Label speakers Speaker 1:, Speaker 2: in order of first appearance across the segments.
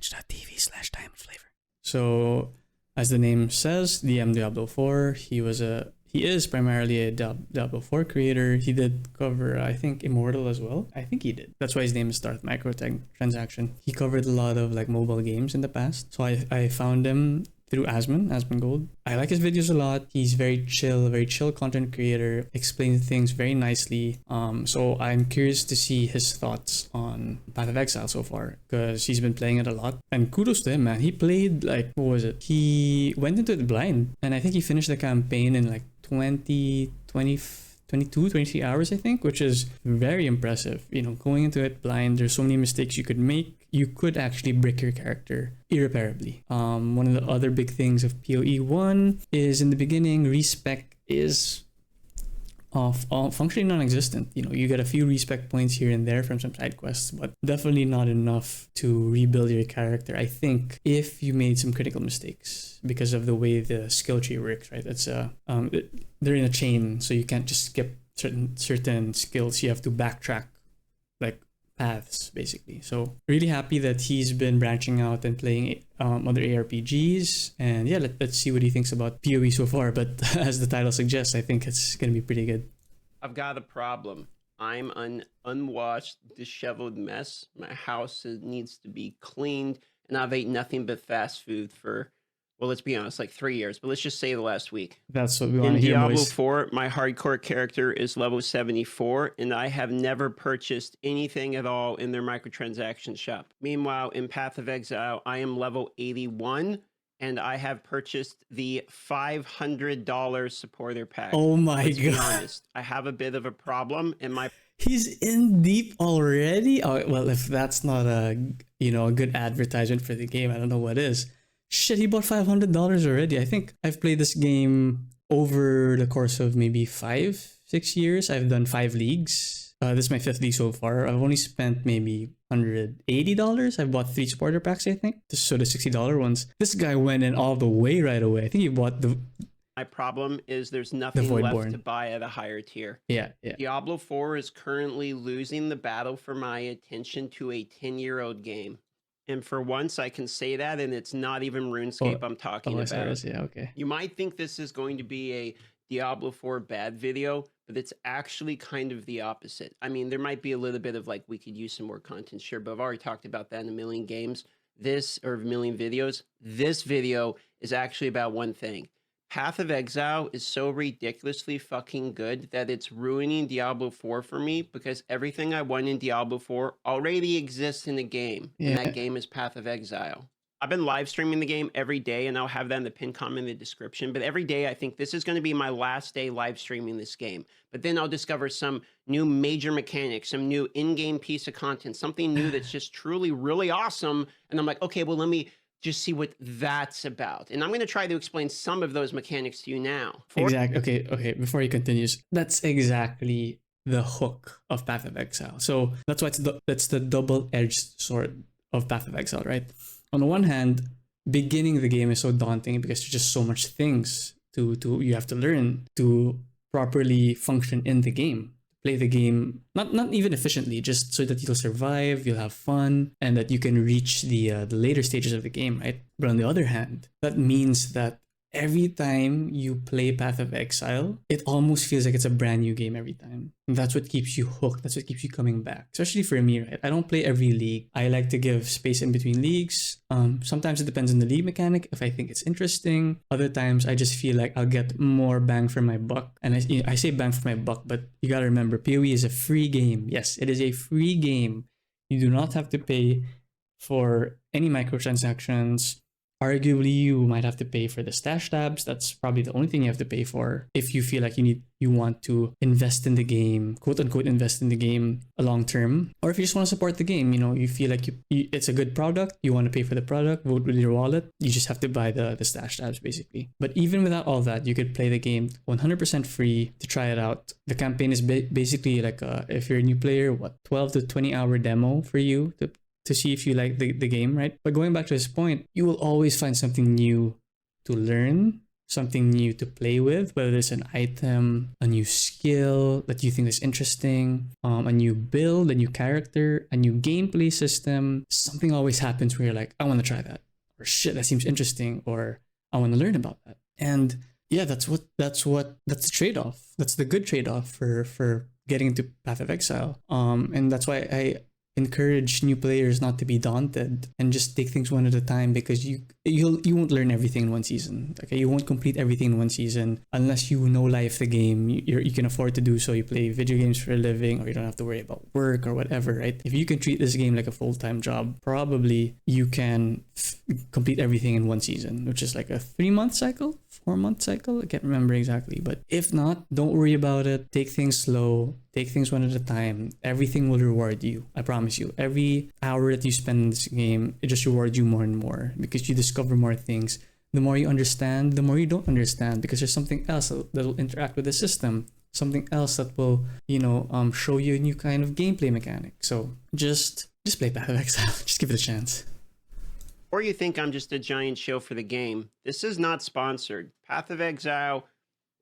Speaker 1: Twitch.tv/Diamondflavor. So, as the name says, DM Diablo 4. He is primarily a Diablo 4 creator. He did cover, I think, Immortal as well. I think he did. That's why his name is Darth Microtransaction. He covered a lot of like mobile games in the past. So I found him through Asmon Gold. I like his videos a lot. He's very chill content creator, explains things very nicely. So I'm curious to see his thoughts on Path of Exile so far, because he's been playing it a lot. And kudos to him, man. He played like, what was it? He went into it blind, and I think he finished the campaign in like 22, 23 hours, I think, which is very impressive. You know, going into it blind, there's so many mistakes you could make. You could actually break your character irreparably. One of the other big things of PoE 1 is in the beginning, respec is functionally non-existent. You know, you get a few respec points here and there from some side quests, but definitely not enough to rebuild your character, I think, if you made some critical mistakes because of the way the skill tree works, right? It's they're in a chain, so you can't just skip certain skills. You have to backtrack like paths, basically. So really happy that he's been branching out and playing other ARPGs, and yeah, let's see what he thinks about PoE so far. But as the title suggests, I think it's gonna be pretty good.
Speaker 2: I've got a problem. I'm an unwashed, disheveled mess. My house needs to be cleaned, and I've ate nothing but fast food for, well, let's be honest, like 3 years, but let's just say the last week.
Speaker 1: That's what we want to hear,
Speaker 2: Diablo
Speaker 1: boys.
Speaker 2: 4, my hardcore character is level 74, and I have never purchased anything at all in their microtransaction shop. Meanwhile, in Path of Exile, I am level 81, and I have purchased the $500 supporter pack.
Speaker 1: Oh my
Speaker 2: Let's be
Speaker 1: god.
Speaker 2: honest, I have a bit of a problem in my...
Speaker 1: He's in deep already? Oh, well, if that's not a good advertisement for the game, I don't know what is. Shit, he bought $500 already. I think I've played this game over the course of maybe 5-6 years. I've done 5 leagues. This is my 5th league so far. I've only spent maybe $180. I've bought 3 supporter packs, I think. So the $60 ones. This guy went in all the way right away. I think he bought the...
Speaker 2: My problem is there's nothing left to buy at a higher tier.
Speaker 1: Yeah.
Speaker 2: Diablo 4 is currently losing the battle for my attention to a 10-year-old game. And for once, I can say that, and it's not even RuneScape I'm talking about.
Speaker 1: Yeah, okay.
Speaker 2: You might think this is going to be a Diablo 4 bad video, but it's actually kind of the opposite. I mean, there might be a little bit of like, we could use some more content, sure, but I've already talked about that in a million games. Or a million videos. This video is actually about one thing. Path of Exile is so ridiculously fucking good that it's ruining Diablo 4 for me, because everything I want in Diablo 4 already exists in the game. Yeah. And that game is Path of Exile. I've been live streaming the game every day, and I'll have that in the pinned comment in the description. But every day, I think this is going to be my last day live streaming this game. But then I'll discover some new major mechanic, some new in-game piece of content, something new that's just truly really awesome. And I'm like, okay, well, let me just see what that's about. And I'm going to try to explain some of those mechanics to you now.
Speaker 1: Exactly. Okay. Before he continues, that's exactly the hook of Path of Exile. So that's why that's the double-edged sword of Path of Exile, right? On the one hand, beginning the game is so daunting because there's just so much things to you have to learn to properly function in the game. Play the game not even efficiently, just so that you'll survive, you'll have fun, and that you can reach the later stages of the game, right? But on the other hand, that means that every time you play Path of Exile, it almost feels like it's a brand new game every time. And that's what keeps you hooked. That's what keeps you coming back. Especially for me, right? I don't play every league. I like to give space in between leagues. Sometimes it depends on the league mechanic, if I think it's interesting. Other times, I just feel like I'll get more bang for my buck. And I say bang for my buck, but you gotta remember, PoE is a free game. Yes, it is a free game. You do not have to pay for any microtransactions. Arguably, you might have to pay for the stash tabs. That's probably the only thing you have to pay for if you feel like you want to invest in the game, quote unquote, invest in the game long term. Or if you just want to support the game, you feel like it's a good product, you want to pay for the product, vote with your wallet, you just have to buy the stash tabs basically. But even without all that, you could play the game 100% free to try it out. The campaign is basically like if you're a new player, 12 to 20 hour demo for you to see if you like the game, right? But going back to his point, you will always find something new to learn something new to play with, whether it's an item, a new skill that you think is interesting, a new build, a new character, a new gameplay system, something always happens where you're like, I want to try that, or shit, that seems interesting, or I want to learn about that. And yeah, that's the trade-off. That's the good trade-off for getting into Path of Exile. And that's why I encourage new players not to be daunted and just take things one at a time, because you won't learn everything in one season. Okay, you won't complete everything in one season unless you know life the game. You can afford to do so. You play video games for a living, or you don't have to worry about work or whatever, right? If you can treat this game like a full-time job, probably you can complete everything in one season, which is like a 3-month cycle, 4-month cycle. I can't remember exactly, but if not, don't worry about it. Take things slow. Take things one at a time. Everything will reward you. I promise you. Every hour that you spend in this game, it just rewards you more and more, because you discover more things. The more you understand, the more you don't understand, because there's something else that will interact with the system. Something else that will, show you a new kind of gameplay mechanic. So just play Path of Exile. Just give it a chance.
Speaker 2: Or you think I'm just a giant shill for the game. This is not sponsored. Path of Exile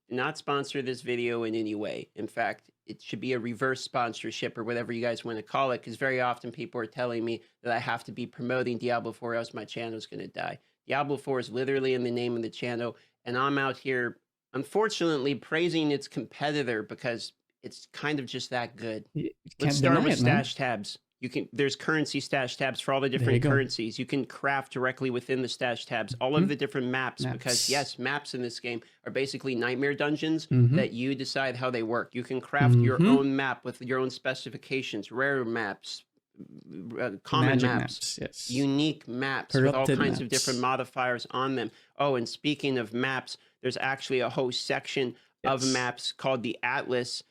Speaker 2: did not sponsor this video in any way. In fact, it should be a reverse sponsorship, or whatever you guys want to call it, because very often people are telling me that I have to be promoting Diablo 4 or else my channel is going to die. Diablo 4 is literally in the name of the channel, and I'm out here, unfortunately, praising its competitor because it's kind of just that good. Let's start with stash tabs. There's currency stash tabs for all the different currencies. You can craft directly within the stash tabs, all of the different maps, because yes, maps in this game are basically nightmare dungeons that you decide how they work. You can craft your own map with your own specifications, rare maps, common maps,
Speaker 1: yes.
Speaker 2: unique maps with all kinds of different modifiers on them. Oh, and speaking of maps, there's actually a whole section of maps called the Atlas,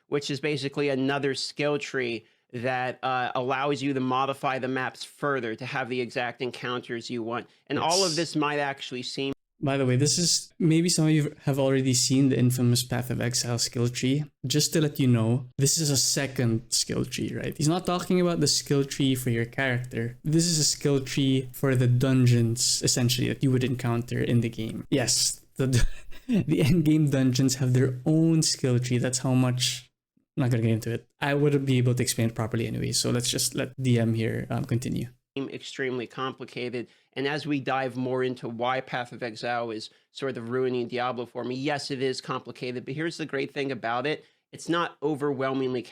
Speaker 2: which is basically another skill tree that allows you to modify the maps further to have the exact encounters you want. And all of this might actually seem...
Speaker 1: By the way, this is... Maybe some of you have already seen the infamous Path of Exile skill tree. Just to let you know, this is a second skill tree, right? He's not talking about the skill tree for your character. This is a skill tree for the dungeons, essentially, that you would encounter in the game. Yes, the endgame dungeons have their own skill tree. That's how much... I'm not going to get into it. I wouldn't be able to explain it properly anyway, so let's just let DM here continue.
Speaker 2: Extremely complicated, and as we dive more into why Path of Exile is sort of ruining Diablo for me, yes, it is complicated, but here's the great thing about it. It's not overwhelmingly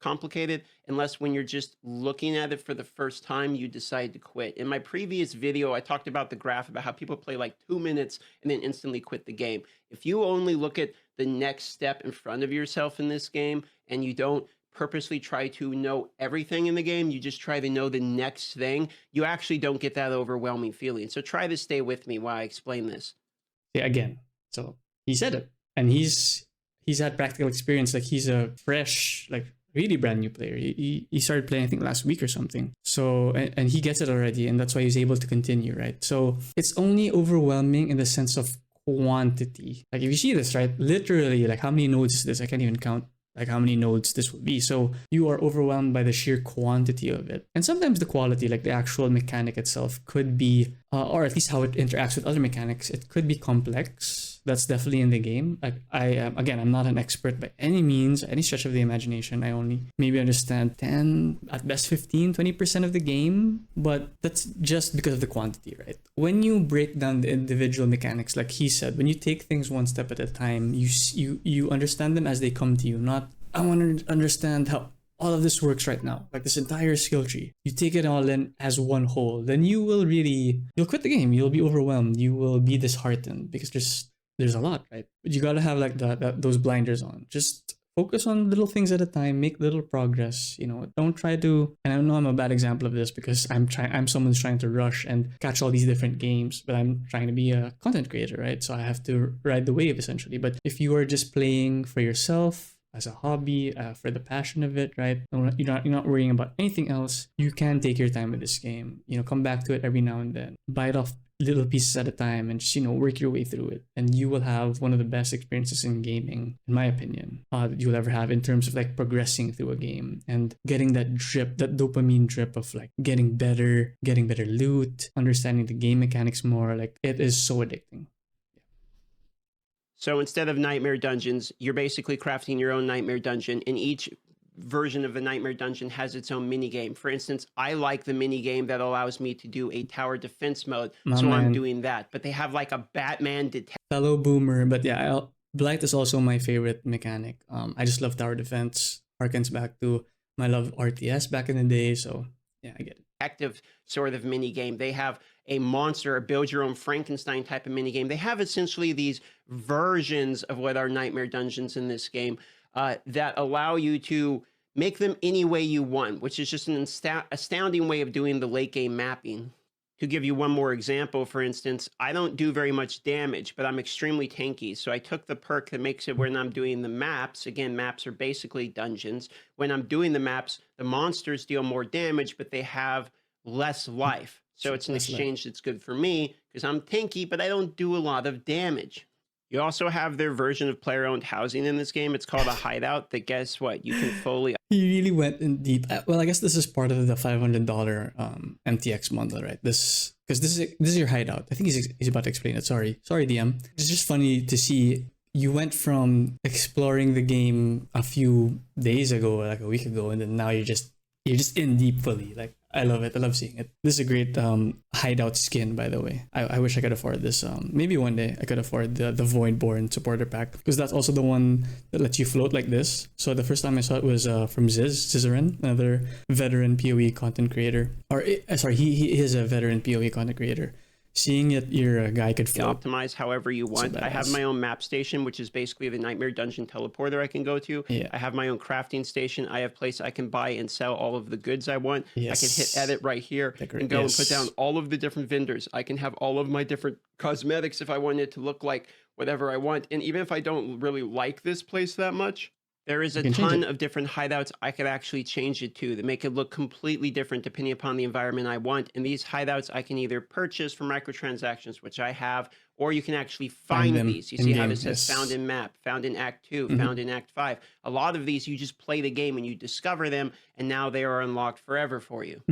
Speaker 2: complicated unless when you're just looking at it for the first time, you decide to quit. In my previous video, I talked about the graph about how people play like 2 minutes and then instantly quit the game. If you only look at the next step in front of yourself in this game and you don't purposely try to know everything in the game, you just try to know the next thing, you actually don't get that overwhelming feeling. So try to stay with me while I explain this.
Speaker 1: Yeah, again, so he said it, and he's had practical experience. Like, he's a fresh, like really brand new player. He started playing, I think, last week or something. So, and he gets it already, and that's why he's able to continue, right? So it's only overwhelming in the sense of quantity. Like, if you see this, right, literally, like, how many nodes is this? I can't even count like how many nodes this would be. So you are overwhelmed by the sheer quantity of it. And sometimes the quality, like the actual mechanic itself, could be, or at least how it interacts with other mechanics, it could be complex. That's definitely in the game. Like, again, I'm not an expert by any means, any stretch of the imagination. I only maybe understand 10, at best 15, 20% of the game, but that's just because of the quantity, right? When you break down the individual mechanics, like he said, when you take things one step at a time, you understand them as they come to you, not, I want to understand how all of this works right now, like this entire skill tree. You take it all in as one whole, then you'll quit the game. You'll be overwhelmed. You will be disheartened because there's a lot, right? But you gotta have like those blinders on. Just focus on little things at a time, make little progress. Don't try to, and I know I'm a bad example of this because I'm someone who's trying to rush and catch all these different games, but I'm trying to be a content creator, right? So I have to ride the wave essentially. But if you are just playing for yourself, as a hobby, for the passion of it, right? You're not worrying about anything else. You can take your time with this game. Come back to it every now and then. Bite off little pieces at a time and just work your way through it, and you will have one of the best experiences in gaming, in my opinion, that you'll ever have in terms of like progressing through a game and getting that dopamine drip of like getting better loot, understanding the game mechanics more. Like, it is so addicting.
Speaker 2: So instead of nightmare dungeons, you're basically crafting your own nightmare dungeon, and each version of the nightmare dungeon has its own mini game. For instance, I like the mini game that allows me to do a tower defense mode, so I'm doing that. But they have like a Batman detective.
Speaker 1: Fellow boomer, but yeah, Blight is also my favorite mechanic. I just love tower defense. Harkens back to my love of RTS back in the day. So yeah, I get it.
Speaker 2: Active sort of mini game. They have a monster, a build your own Frankenstein type of mini game. They have essentially these versions of what are nightmare dungeons in this game that allow you to make them any way you want, which is just an astounding way of doing the late game mapping. To give you one more example, for instance, I don't do very much damage, but I'm extremely tanky. So I took the perk that makes it when I'm doing the maps, again, maps are basically dungeons. When I'm doing the maps, the monsters deal more damage, but they have less life. So it's an exchange that's good for me because I'm tanky, but I don't do a lot of damage. You also have their version of player-owned housing in this game. It's called a hideout that, guess what, you can fully...
Speaker 1: He really went in deep. Well, I guess this is part of the $500 MTX bundle, right? Because this is your hideout. I think he's about to explain it. Sorry, DM. It's just funny to see you went from exploring the game a few days ago, like a week ago, and then now you're just in deep fully. Like, I love it. I love seeing it. This is a great hideout skin, by the way. I wish I could afford this. Maybe one day I could afford the Voidborn supporter pack, because that's also the one that lets you float like this. So the first time I saw it was from Zizarin, another veteran PoE content creator. He is a veteran PoE content creator. Seeing it, your guy could float.
Speaker 2: Optimize however you want. I have my own map station, which is basically the Nightmare Dungeon teleporter I can go to.
Speaker 1: Yeah.
Speaker 2: I have my own crafting station. I have place I can buy and sell all of the goods I want.
Speaker 1: Yes.
Speaker 2: I can hit edit right here and go and put down all of the different vendors. I can have all of my different cosmetics if I want it to look like whatever I want. And even if I don't really like this place that much, there is a ton of different hideouts I could actually change it to make it look completely different depending upon the environment I want. And these hideouts I can either purchase from microtransactions, which I have, or you can actually find these. You see how this says found in map, found in Act 2, found in Act 5. A lot of these, you just play the game and you discover them, and now they are unlocked forever for you.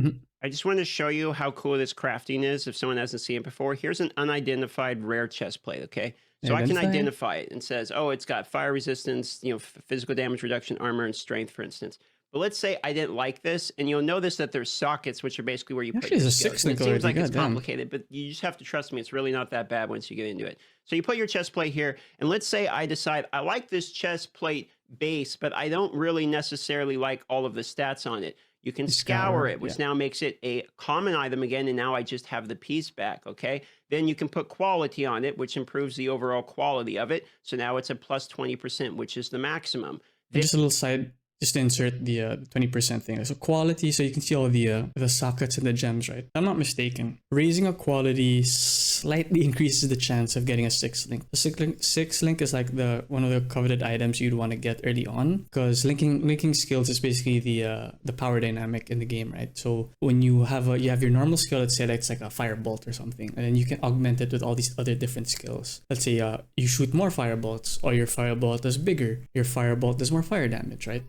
Speaker 2: I just want to show you how cool this crafting is if someone hasn't seen it before. Here's an unidentified rare chest plate, okay? So I can identify it and says, oh, it's got fire resistance, physical damage reduction, armor, and strength, for instance. But let's say I didn't like this, and you'll notice that there's sockets, which are basically where you put your skills. It seems like it's complicated, but you just have to trust me. It's really not that bad once you get into it. So you put your chest plate here, and let's say I decide I like this chest plate base, but I don't really necessarily like all of the stats on it. You can scour it, which now makes it a common item again, and now I just have the piece back, okay? Then you can put quality on it, which improves the overall quality of it. So now it's a plus 20%, which is the maximum.
Speaker 1: Just a little side, just to insert the 20% thing. So quality, so you can see all the sockets and the gems, right? If I'm not mistaken, raising a quality slightly increases the chance of getting a 6th link. The 6th link is like one of the coveted items you'd want to get early on, because linking skills is basically the power dynamic in the game, right? So when you have your normal skill, let's say it's like a firebolt or something, and then you can augment it with all these other different skills. Let's say you shoot more firebolts, or your firebolt is bigger, your firebolt does more fire damage, right?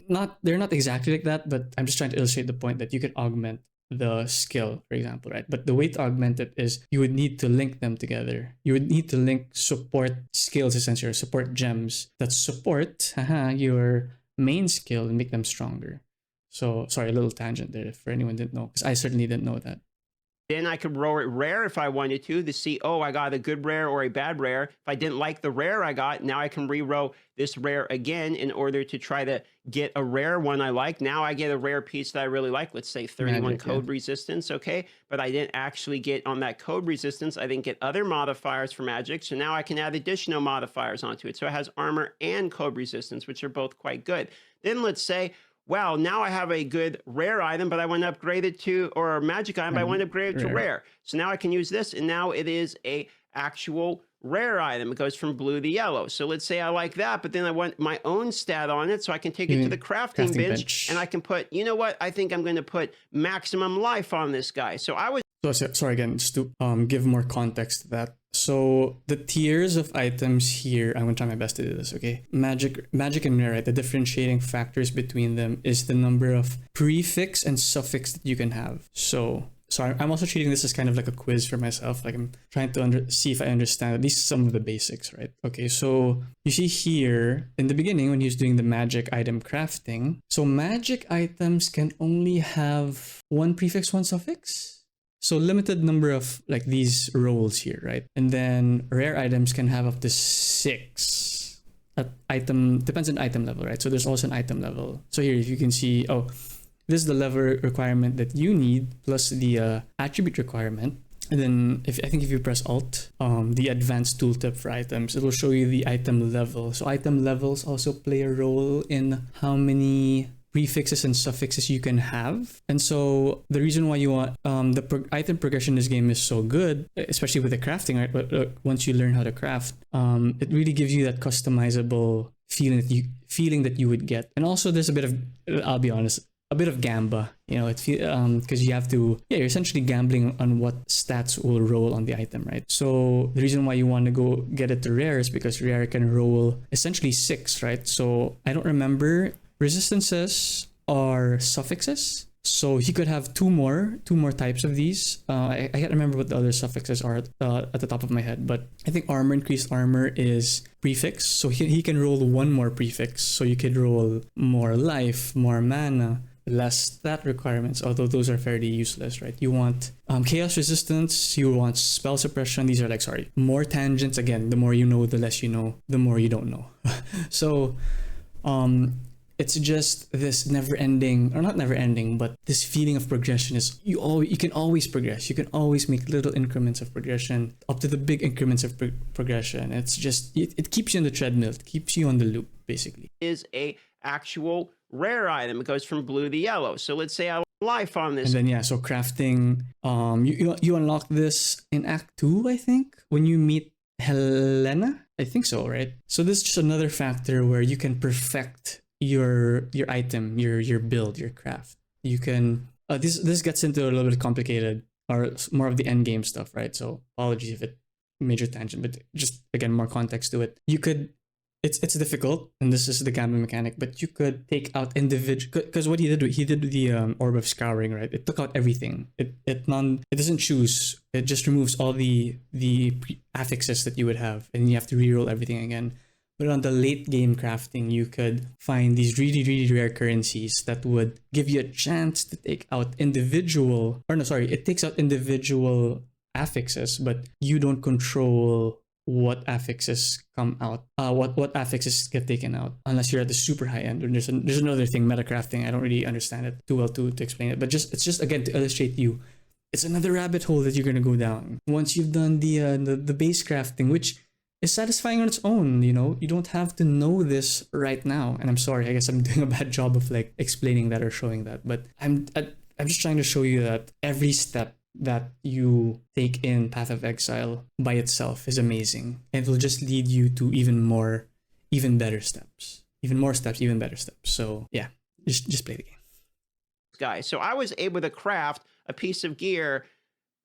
Speaker 1: They're not exactly like that, but I'm just trying to illustrate the point that you can augment the skill, for example, right? But the way to augment it is you would need to link them together. You would need to link support skills, essentially, or support gems that support your main skill and make them stronger. So, sorry, a little tangent there for anyone didn't know, because I certainly didn't know that.
Speaker 2: Then I could roll it rare if I wanted to see, oh, I got a good rare or a bad rare. If I didn't like the rare I got, now I can re-roll this rare again in order to try to get a rare one I like. Now I get a rare piece that I really like. Let's say 31 code resistance, okay? But I didn't actually get on that code resistance. I didn't get other modifiers for magic. So now I can add additional modifiers onto it. So it has armor and code resistance, which are both quite good. Then let's say, well, now I have a good rare item, but I want to upgrade it to, or a magic item, but I want to upgrade it to rare. So now I can use this, and now it is a actual rare item. It goes from blue to yellow. So let's say I like that, but then I want my own stat on it, so I can take it to the crafting bench, and I can put, you know what? I think I'm going to put maximum life on this guy. So I was...
Speaker 1: So sorry again, just to give more context to that. So the tiers of items here, I'm gonna try my best to do this, okay? Magic and rare, right? The differentiating factors between them is the number of prefix and suffix that you can have. So So I'm also treating this as kind of like a quiz for myself. Like I'm trying to see if I understand at least some of the basics, right? Okay, so you see here in the beginning when he was doing the magic item crafting. So magic items can only have one prefix, one suffix. So limited number of like these roles here, right? And then rare items can have up to 6. Item depends on item level, right? So there's also an item level. So here, if you can see, oh, this is the level requirement that you need plus the attribute requirement. And then I think if you press Alt, the advanced tooltip for items, it will show you the item level. So item levels also play a role in how many prefixes and suffixes you can have. And so the reason why you want item progression in this game is so good, especially with the crafting, right? But once you learn how to craft, it really gives you that customizable feeling that you would get. And also there's a bit of, I'll be honest, a bit of gamba, you know, it's because you have to, you're essentially gambling on what stats will roll on the item, right? So the reason why you want to go get it to rare is because rare can roll essentially 6, right? So I don't remember, resistances are suffixes, so he could have two more types of these. I can't remember what the other suffixes are at the top of my head, but I think increased armor is prefix, so he can roll one more prefix, so you could roll more life, more mana, less stat requirements, although those are fairly useless, right? You want chaos resistance, you want spell suppression. These are like, more tangents. Again, the more you know, the less you know, the more you don't know. So it's just this never-ending, or not never-ending, but this feeling of progression is you can always progress. You can always make little increments of progression up to the big increments of progression. It's just it keeps you on the treadmill. It keeps you on the loop, basically.
Speaker 2: Is a actual rare item. It goes from blue to yellow. So let's say I want life on this.
Speaker 1: And then so crafting. You unlock this in Act 2, I think, when you meet Helena. I think so, right? So this is just another factor where you can perfect your item, your build, your craft. You can this gets into a little bit complicated or more of the end game stuff, right? So apologies if it major tangent, but just again more context to it. You could it's difficult, and this is the gambling mechanic, but you could take out individual, because what he did the orb of scouring, right? It took out everything. It doesn't choose. It just removes all the affixes that you would have, and you have to reroll everything again. But on the late game crafting, you could find these really, really rare currencies that would give you a chance to take out it takes out individual affixes, but you don't control what affixes come out, what affixes get taken out, unless you're at the super high end. And there's another thing, metacrafting. I don't really understand it too well to explain it, but it's just again to illustrate you. It's another rabbit hole that you're gonna go down once you've done the base crafting, which is satisfying on its own. You know, you don't have to know this right now. And I'm sorry, I guess I'm doing a bad job of like explaining that or showing that, but I'm just trying to show you that every step that you take in Path of Exile by itself is amazing, and it will just lead you to even better steps, even more steps, even better steps. So yeah, just play the game,
Speaker 2: guys. So I was able to craft a piece of gear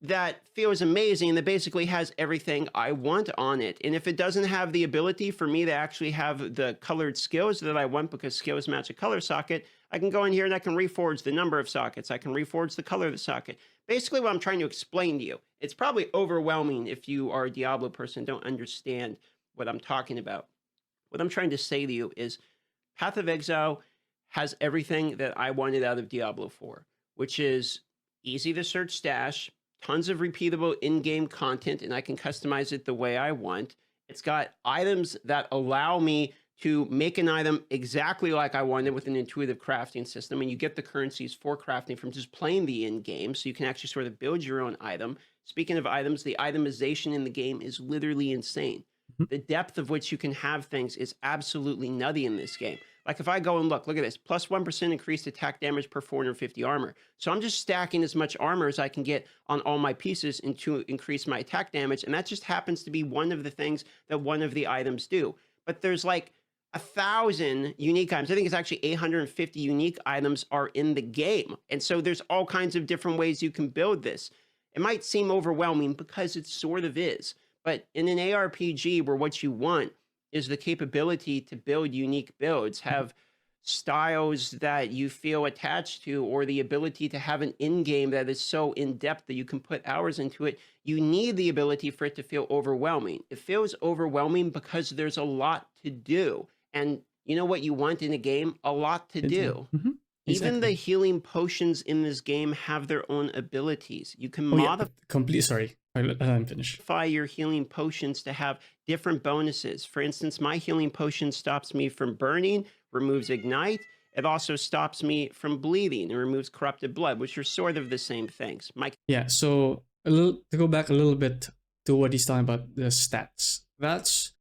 Speaker 2: that feels amazing, that basically has everything I want on it. And if it doesn't have the ability for me to actually have the colored skills that I want, because skills match a color socket, I can go in here and I can reforge the number of sockets. I can reforge the color of the socket. Basically what I'm trying to explain to you, it's probably overwhelming if you are a Diablo person, don't understand what I'm talking about. What I'm trying to say to you is Path of Exile has everything that I wanted out of Diablo 4, which is easy to search stash, tons of repeatable in-game content, and I can customize it the way I want. It's got items that allow me to make an item exactly like I wanted with an intuitive crafting system. And you get the currencies for crafting from just playing the in-game, so you can actually sort of build your own item. Speaking of items, the itemization in the game is literally insane. The depth of which you can have things is absolutely nutty in this game. Like if I go and look at this, plus 1% increased attack damage per 450 armor. So I'm just stacking as much armor as I can get on all my pieces and to increase my attack damage. And that just happens to be one of the things that one of the items do. But there's like 1,000 unique items. I think it's actually 850 unique items are in the game. And so there's all kinds of different ways you can build this. It might seem overwhelming because it sort of is. But in an ARPG where what you want is the capability to build unique builds, have styles that you feel attached to, or the ability to have an in-game that is so in-depth that you can put hours into it, you need the ability for it to feel overwhelming. It feels overwhelming because there's a lot to do. And you know what you want in a game? A lot to do.
Speaker 1: Mm-hmm.
Speaker 2: Even the healing potions in this game have their own abilities. You can
Speaker 1: Sorry, I'm finished.
Speaker 2: modify your healing potions to have different bonuses. For instance, my healing potion stops me from burning, removes ignite. It also stops me from bleeding and removes corrupted blood, which are sort of the same things.
Speaker 1: So to go back a little bit to what he's talking about, the stats.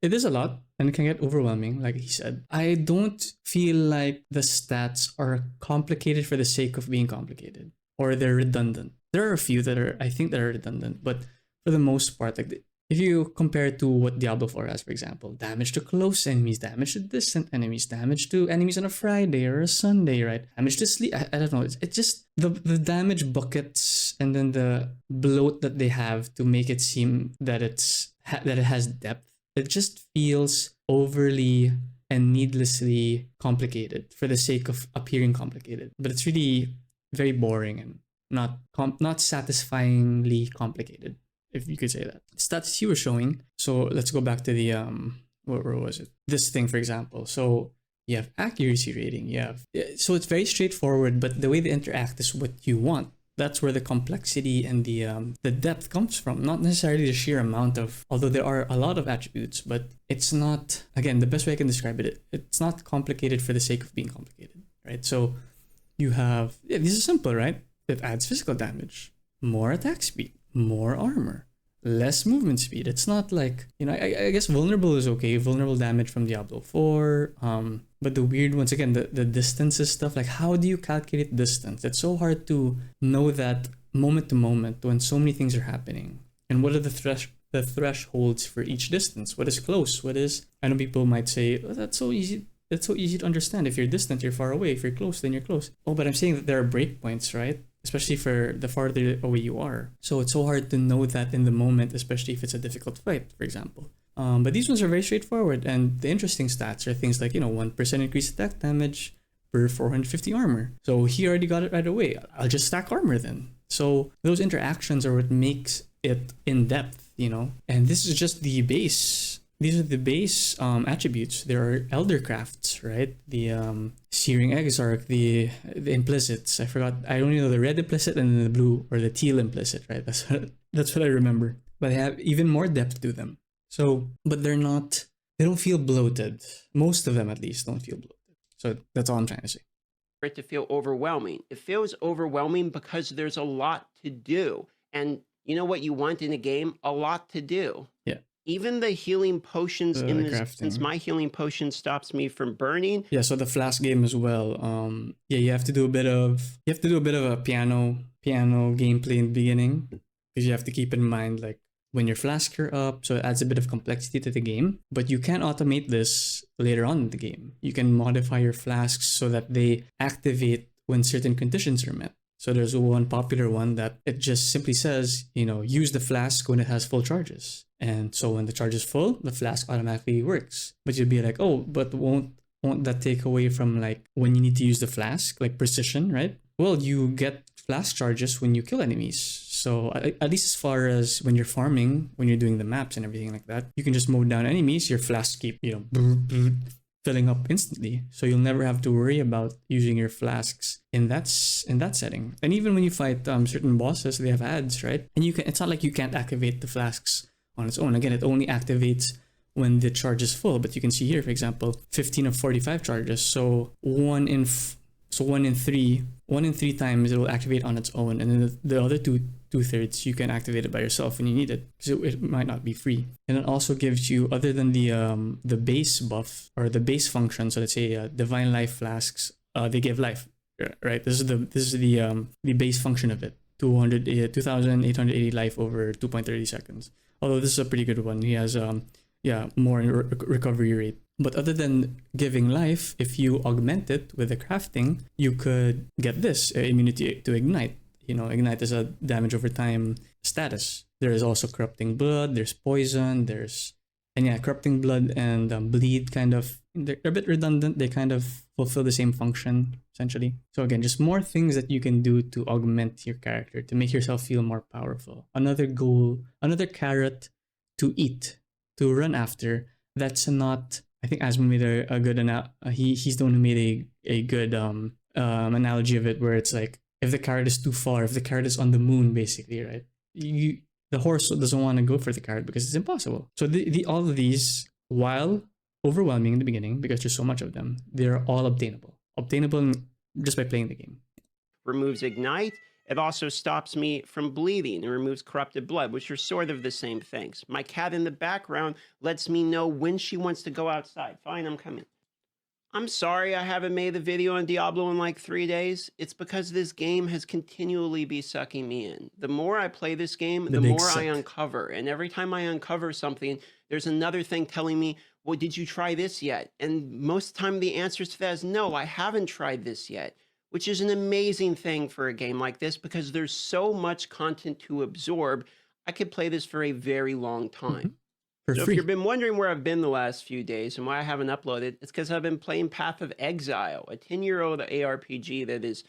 Speaker 1: It is a lot and it can get overwhelming, like he said. I don't feel like the stats are complicated for the sake of being complicated, or they're redundant. There are a few that are, I think, that are redundant, but for the most part, like if you compare to what Diablo 4 has, for example, damage to close enemies, damage to distant enemies, damage to enemies on a Friday or a Sunday, right? Damage to sleep. I don't know. It's just the damage buckets and then the bloat that they have to make it seem that that it has depth. It just feels overly and needlessly complicated for the sake of appearing complicated. But it's really very boring and not satisfyingly complicated, if you could say that. Stats you were showing. So let's go back to the where was it? This thing, for example. So you have accuracy rating. So it's very straightforward, but the way they interact is what you want. That's where the complexity and the depth comes from. Not necessarily the sheer amount of, although there are a lot of attributes, but it's not, again, the best way I can describe it, it's not complicated for the sake of being complicated, right? So you have, this is simple, right? It adds physical damage, more attack speed, more armor, less movement speed. It's not like, I guess vulnerable is okay. Vulnerable damage from Diablo 4. But the weird, once again, the distances stuff, like how do you calculate distance? It's so hard to know that moment to moment when so many things are happening. And what are the thresholds for each distance? What is close? I know people might say, oh, that's so easy. That's so easy to understand. If you're distant, you're far away. If you're close, then you're close. Oh, but I'm saying that there are breakpoints, right? Especially for the farther away you are. So it's so hard to know that in the moment, especially if it's a difficult fight, for example. But these ones are very straightforward, and the interesting stats are things like, 1% increased attack damage per 450 armor. So he already got it right away. I'll just stack armor then. So those interactions are what makes it in depth, And this is just the base. These are the base attributes. There are elder crafts, right? The Searing Exarch, the implicits. I forgot. I only know the red implicit and the blue or the teal implicit, right? That's what I remember. But they have even more depth to them. So, but they don't feel bloated. Most of them, at least, don't feel bloated. So that's all I'm trying to say.
Speaker 2: For it to feel overwhelming. It feels overwhelming because there's a lot to do. And you know what you want in a game? A lot to do.
Speaker 1: Yeah.
Speaker 2: Even the healing potions in this, since my healing potion stops me from burning.
Speaker 1: Yeah, so the flask game as well. You have to do a bit of a piano gameplay in the beginning, because you have to keep in mind like when your flasks are up, so it adds a bit of complexity to the game. But you can automate this later on in the game. You can modify your flasks so that they activate when certain conditions are met. So there's one popular one that it just simply says, use the flask when it has full charges. And so when the charge is full, the flask automatically works. But you'd be like, oh, but won't that take away from like when you need to use the flask, like precision, right? Well, you get flask charges when you kill enemies. So at least as far as when you're farming, when you're doing the maps and everything like that, you can just mow down enemies, your flasks keep, filling up instantly. So you'll never have to worry about using your flasks in that setting. And even when you fight certain bosses, they have ads, right? And it's not like you can't activate the flasks on its own. Again, it only activates when the charge is full. But you can see here, for example, 15 of 45 charges. So one in three times it will activate on its own, and then the other two-thirds you can activate it by yourself when you need it, because it might not be free. And it also gives you, other than the base buff or the base function, so let's say divine life flasks, they give life, right? This is the base function of it. 2,880 life over 2.30 seconds. Although this is a pretty good one. He has more recovery rate. But other than giving life, if you augment it with the crafting, you could get this immunity to ignite. Ignite is a damage over time status. There is also corrupting blood. There's poison. Corrupting blood and bleed they're a bit redundant. They kind of fulfill the same function essentially. So again, just more things that you can do to augment your character to make yourself feel more powerful. Another goal, another carrot to eat, to run after. That's not. I think Asmund made a good he's the one who made a good analogy of it, where it's like if the carrot is too far, if the carrot is on the moon, basically, right? The horse doesn't want to go for the carrot because it's impossible. So all of these, while overwhelming in the beginning because there's so much of them, they're all obtainable just by playing the game.
Speaker 2: Removes ignite. It also stops me from bleeding and removes corrupted blood, which are sort of the same things. My cat in the background lets me know when she wants to go outside. Fine, I'm coming. I'm sorry I haven't made the video on Diablo in like 3 days. It's because this game has continually been sucking me in. The more I play this game, the more I uncover. And every time I uncover something, there's another thing telling me, well, did you try this yet? And most of the time the answer to that is no, I haven't tried this yet, which is an amazing thing for a game like this because there's so much content to absorb. I could play this for a very long time. So if you've been wondering where I've been the last few days and why I haven't uploaded, it's because I've been playing Path of Exile, a 10-year-old ARPG that is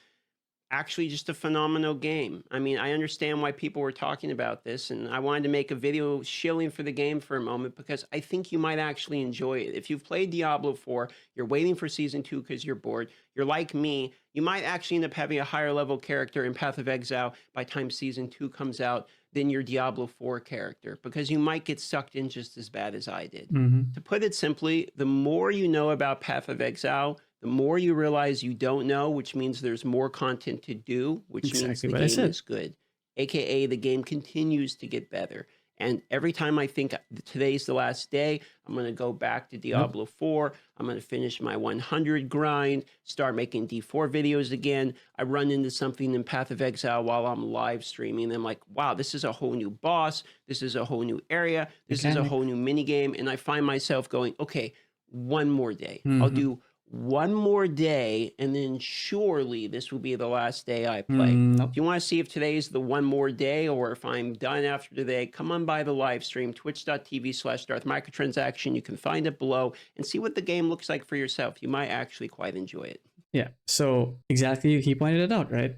Speaker 2: actually just a phenomenal game. I mean, I understand why people were talking about this, and I wanted to make a video shilling for the game for a moment because I think you might actually enjoy it. If you've played Diablo 4, you're waiting for Season 2 because you're bored, you're like me, you might actually end up having a higher level character in Path of Exile by the time Season 2 comes out than your Diablo 4 character, because you might get sucked in just as bad as I did. To put it simply, the more you know about Path of Exile, the more you realize you don't know, which means there's more content to do, which means the game is good. AKA the game continues to get better. And every time I think today's the last day, I'm going to go back to Diablo 4. I'm going to finish my 100 grind, start making D4 videos again. I run into something in Path of Exile while I'm live streaming. And I'm like, wow, this is a whole new boss. This is a whole new area. This is a whole new mini game. And I find myself going, okay, one more day. I'll do one more day, and then surely this will be the last day I play. If you want to see if today's the one more day or if I'm done after today, come on by the live stream, twitch.tv/Darth Microtransaction. You can find it below and see what the game looks like for yourself. You might actually quite enjoy it.
Speaker 1: Yeah, so exactly, he pointed it out, right?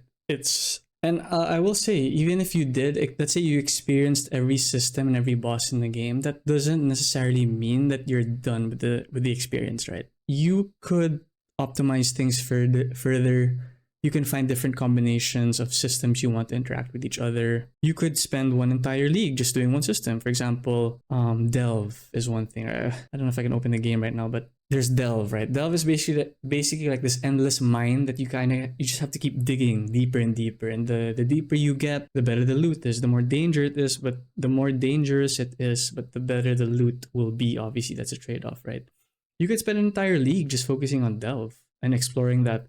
Speaker 1: And I will say, even if you did, let's say you experienced every system and every boss in the game, that doesn't necessarily mean that you're done with the experience, right? You could optimize things further. You can find different combinations of systems you want to interact with each other. You could spend one entire league just doing one system. For example, Delve is one thing. I don't know if I can open the game right now, but there's Delve, right? Delve is basically like this endless mine that you just have to keep digging deeper and deeper. And the deeper you get, the better the loot is. The more dangerous it is, but the better the loot will be. Obviously, that's a trade-off, right? You could spend an entire league just focusing on Delve and exploring that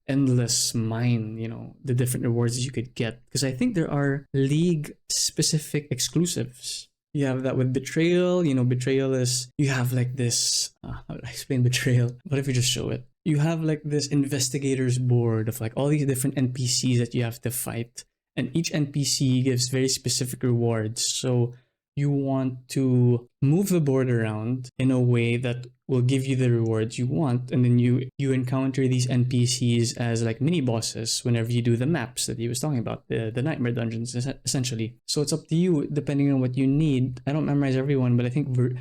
Speaker 1: endless mine, the different rewards that you could get. Because I think there are league-specific exclusives. You have that with Betrayal. Betrayal is, you have like this, how do I explain Betrayal? What if we just show it? You have like this investigators board of like all these different NPCs that you have to fight. And each NPC gives very specific rewards. So you want to move the board around in a way that will give you the rewards you want, and then you encounter these NPCs as like mini bosses whenever you do the maps that he was talking about, the nightmare dungeons essentially. So it's up to you depending on what you need. I don't memorize everyone, but I think Varici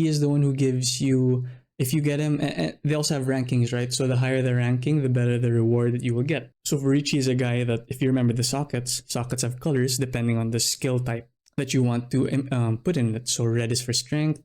Speaker 1: is the one who gives you, if you get him, they also have rankings, right? So the higher the ranking, the better the reward that you will get. So Varici is a guy that, if you remember the sockets have colors depending on the skill type that you want to put in it. So red is for strength,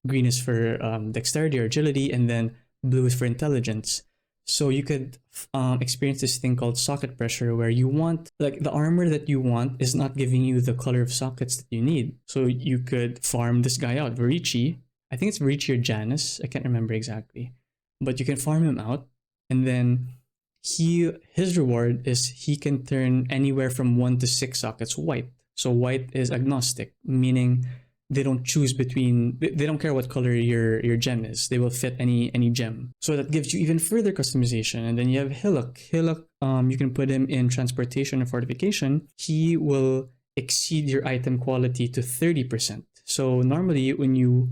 Speaker 1: green is for dexterity or agility, and then blue is for intelligence. So you could experience this thing called socket pressure, where you want, like, the armor that you want is not giving you the color of sockets that you need. So you could farm this guy out, Varici. I think it's Varici or Janus. I can't remember exactly. But you can farm him out, and then his reward is he can turn anywhere from 1 to 6 sockets white. So white is agnostic, meaning they don't choose between, they don't care what color your gem is. They will fit any gem. So that gives you even further customization. And then you have Hillock. Hillock, you can put him in transportation or fortification. He will exceed your item quality to 30%. So normally when you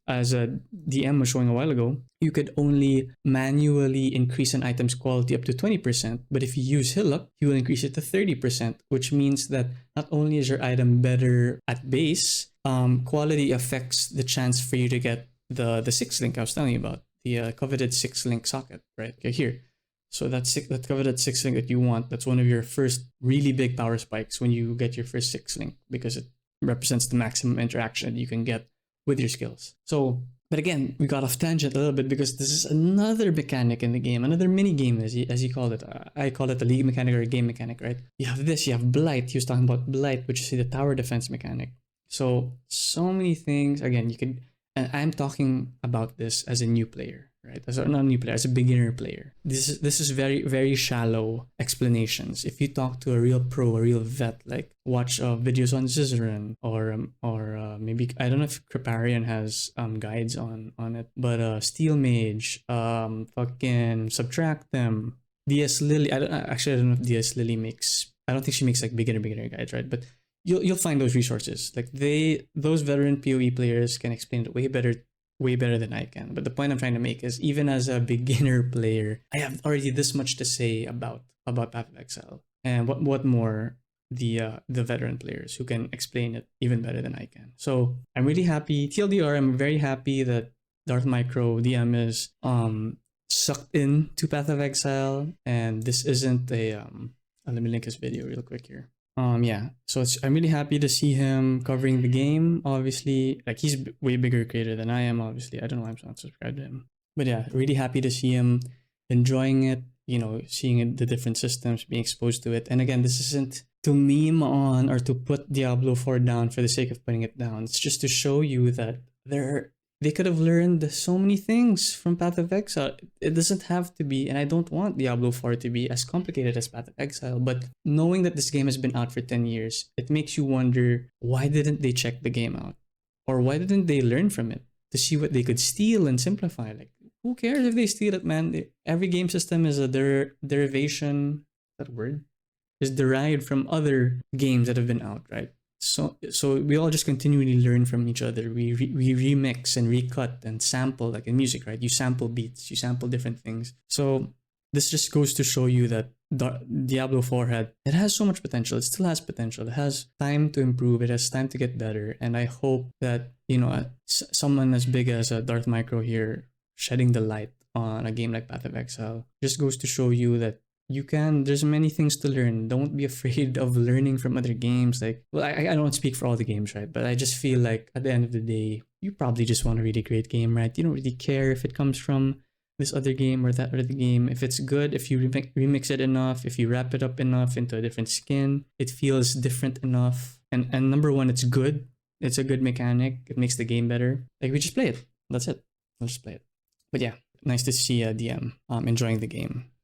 Speaker 1: as a DM was showing a while ago, you could only manually increase an item's quality up to 20%, but if you use Hillock, you will increase it to 30%, which means that not only is your item better at base, quality affects the chance for you to get the 6 link I was telling you about, the coveted 6 link socket, right? Okay, here. So that coveted 6 link that you want, that's one of your first really big power spikes when you get your first 6 link, because it represents the maximum interaction you can get with your skills. So, but again, we got off tangent a little bit because this is another mechanic in the game, another mini game, as you call it. I call it a league mechanic or a game mechanic, right? You have this, you have Blight. He was talking about Blight, which is the tower defense mechanic. So many things. Again, you could, and I'm talking about this as a new player, right? As a, not a new player, as a beginner player. This is very, very shallow explanations. If you talk to a real pro, a real vet, like watch videos on Zizaran or maybe, I don't know if Kriparian has guides on it, but Steel Mage, fucking Subtract Them, DS Lily. I don't know if DS Lily makes. I don't think she makes like beginner guides, right? But you'll find those resources. Like those veteran PoE players can explain it way better than I can. But the point I'm trying to make is, even as a beginner player, I have already this much to say about Path of Exile, and what more the veteran players who can explain it even better than I can. So I'm really happy. TLDR, I'm very happy that Darth Micro DM is sucked in to Path of Exile, and this isn't a let me link his video real quick here. Yeah, so I'm really happy to see him covering the game. Obviously, like, he's way bigger creator than I am. Obviously, I don't know why I'm not subscribed to him, but yeah, really happy to see him enjoying it. You know, seeing it, the different systems, being exposed to it. And again, this isn't to meme on or to put Diablo 4 down for the sake of putting it down. It's just to show you that they could have learned so many things from Path of Exile. It doesn't have to be, and I don't want Diablo 4 to be as complicated as Path of Exile, but knowing that this game has been out for 10 years, it makes you wonder, why didn't they check the game out? Or why didn't they learn from it to see what they could steal and simplify? Like, who cares if they steal it, man? Every game system is a derivation, is that a word? Is derived from other games that have been out, right? So we all just continually learn from each other. We remix and recut and sample, like in music, right? You sample beats, you sample different things. So this just goes to show you that Diablo 4 it has so much potential. It still has potential. It has time to improve. It has time to get better. And I hope that, you know, someone as big as Darth Micro here shedding the light on a game like Path of Exile just goes to show you that there's many things to learn. Don't be afraid of learning from other games. Like, well, I don't speak for all the games, right? But I just feel like at the end of the day, you probably just want a really great game, right? You don't really care if it comes from this other game or that other game. If it's good, if you remix it enough, if you wrap it up enough into a different skin, it feels different enough. And number one, it's good. It's a good mechanic. It makes the game better. Like, we just play it. That's it. We'll just play it. But yeah, nice to see DM enjoying the game.